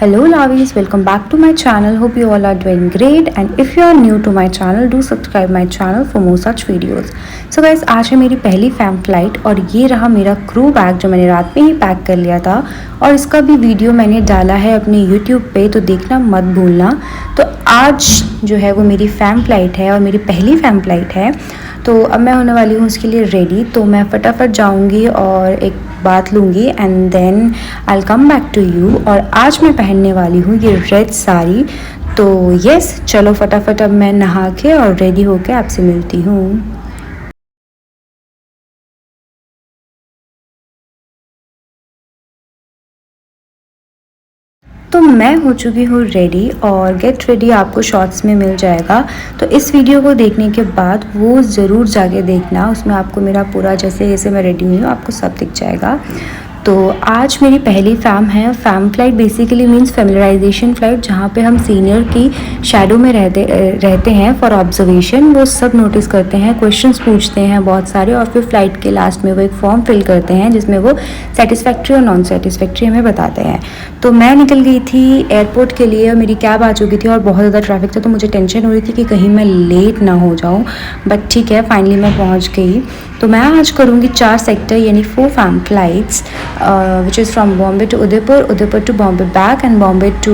Hello lovies, welcome back to my channel. Hope you all are doing great, and if you are new to my channel, do subscribe my channel for more such videos. So guys, आज है मेरी पहली fam flight और ये रहा मेरा crew bag जो मैंने रात में ही पैक कर लिया था, और इसका भी वीडियो मैंने डाला है अपने YouTube पे, तो देखना मत भूलना। तो आज जो है वो मेरी फैम फ्लाइट है और मेरी पहली फैम फ्लाइट है, तो अब मैं होने वाली हूँ उसके लिए रेडी। तो मैं फटाफट जाऊँगी और एक बात लूँगी and then I will come back to you. और आज मैं पहनने वाली हूँ ये रेड साड़ी। तो यस, चलो फटाफट अब मैं नहा के और रेडी होके आपसे मिलती हूँ। तो मैं हो चुकी हूँ रेडी, और गेट रेडी आपको शॉर्ट्स में मिल जाएगा। तो इस वीडियो को देखने के बाद वो ज़रूर जाके देखना, उसमें आपको मेरा पूरा जैसे जैसे मैं रेडी हुई हूँ आपको सब दिख जाएगा। तो आज मेरी पहली फैम है। Fam flight basically means familiarization flight, जहाँ पे हम सीनियर की शैडो में रहते हैं फॉर ऑब्जर्वेशन। वो सब नोटिस करते हैं, क्वेश्चंस पूछते हैं बहुत सारे, और फिर फ्लाइट के लास्ट में वो एक फॉर्म फिल करते हैं जिसमें वो सेटिस्फैक्ट्री और नॉन सेटिस्फैक्ट्री हमें बताते हैं। तो मैं निकल गई थी एयरपोर्ट के लिए, और मेरी कैब आ चुकी थी और बहुत ज़्यादा ट्रैफिक था, तो मुझे टेंशन हो रही थी कि कहीं मैं लेट ना हो जाऊँ। बट ठीक है, फाइनली मैं पहुँच गई। तो मैं आज करूँगी 4 सेक्टर यानी 4 fam flights, which is from Bombay to Udaipur, Udaipur to Bombay back, and Bombay to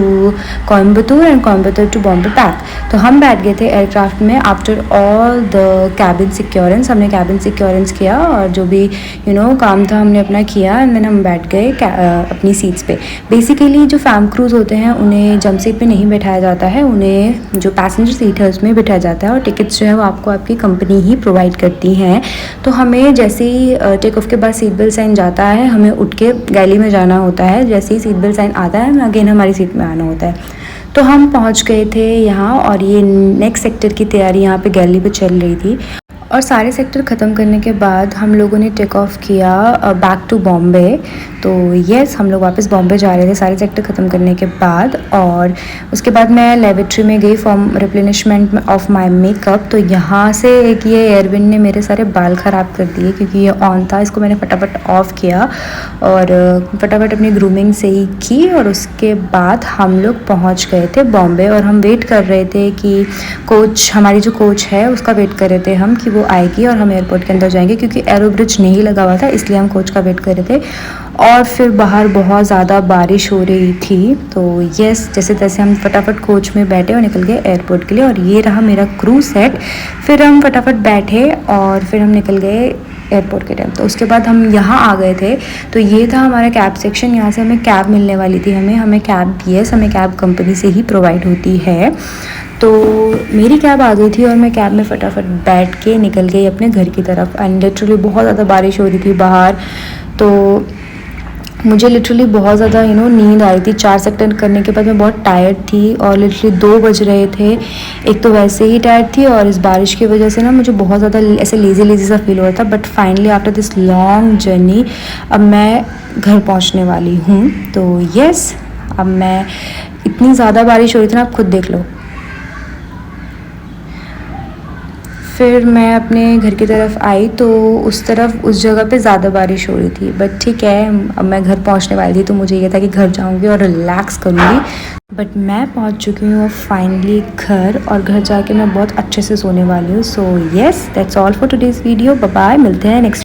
Coimbatore, and Coimbatore to Bombay back। तो हम बैठ गए थे एयरक्राफ्ट में। आफ्टर ऑल द कैबिन सिक्योरेंस, हमने कैबिन सिक्योरेंस किया और जो भी काम था हमने अपना किया, एंड देन हम बैठ गए अपनी सीट्स पे। बेसिकली जो फैम क्रूज होते हैं उन्हें जंप सीट पे नहीं बैठाया जाता है, उन्हें जो पैसेंजर सीट है उसमें बैठाया जाता है, और टिकट्स जो है वो आपको आपकी कंपनी ही प्रोवाइड करती हैं। तो हमें जैसे ही टेक ऑफ के बाद सीट बेल्ट साइन जाता है, हमें उठ के गैली में जाना होता है। जैसे ही सीट बेल्ट साइन आता है, हमें अगेन हमारी सीट में आना होता है। तो हम पहुंच गए थे यहाँ, और ये नेक्स्ट सेक्टर की तैयारी यहाँ पे गैली पे चल रही थी। और सारे सेक्टर ख़त्म करने के बाद हम लोगों ने टेक ऑफ किया बैक टू बॉम्बे। तो येस, हम लोग वापस बॉम्बे जा रहे थे सारे सेक्टर ख़त्म करने के बाद। और उसके बाद मैं लेबोरेटरी में गई for replenishment of my makeup. तो यहाँ से एक ये एयरविंड ने मेरे सारे बाल ख़राब कर दिए, क्योंकि ये ऑन था। इसको मैंने फटाफट ऑफ़ किया और फटाफट अपनी ग्रूमिंग से ही की, और उसके बाद हम लोग पहुँच गए थे बॉम्बे। और हम वेट कर रहे थे कि कोच, हमारी जो कोच है उसका वेट कर रहे थे हम कि वो आएगी और हम एयरपोर्ट के अंदर जाएंगे, क्योंकि एरो ब्रिज नहीं लगा हुआ था, इसलिए हम कोच का वेट कर रहे थे। और फिर बाहर बहुत ज़्यादा बारिश हो रही थी। तो यस, जैसे तैसे हम फटाफट कोच में बैठे और निकल गए एयरपोर्ट के लिए। और ये रहा मेरा क्रू सेट। फिर हम फटाफट बैठे और फिर हम निकल गए एयरपोर्ट के टाइम। तो उसके बाद हम यहाँ आ गए थे। तो ये था हमारा कैब सेक्शन। यहाँ से हमें कैब मिलने वाली थी। हमें कैब, यस, हमें कैब कंपनी से ही प्रोवाइड होती है। तो मेरी कैब आ गई थी और मैं कैब में फटाफट बैठ के निकल गई अपने घर की तरफ। एंड लिटरली बहुत ज़्यादा बारिश हो रही थी बाहर, तो मुझे लिटरली बहुत ज़्यादा नींद आ रही थी। 4 सेक्टर करने के बाद मैं बहुत टायर्ड थी, और लिटरली 2 बज रहे थे। एक तो वैसे ही टायर्ड थी, और इस बारिश की वजह से ना मुझे बहुत ज़्यादा ऐसे लेज़ी सा फील हो रहा था। But finally after this long journey अब मैं घर पहुंचने वाली हूँ। तो यस, अब मैं, इतनी ज़्यादा बारिश हो रही थी ना, आप खुद देख लो। फिर मैं अपने घर की तरफ आई, तो उस जगह पे ज़्यादा बारिश हो रही थी। बट ठीक है, अब मैं घर पहुंचने वाली थी, तो मुझे ये था कि घर जाऊंगी और रिलैक्स करूंगी। बट मैं पहुंच चुकी हूँ फाइनली घर, और घर जाके मैं बहुत अच्छे से सोने वाली हूँ। So yes, that's all for today's video. Bye bye, मिलते हैं नेक्स्ट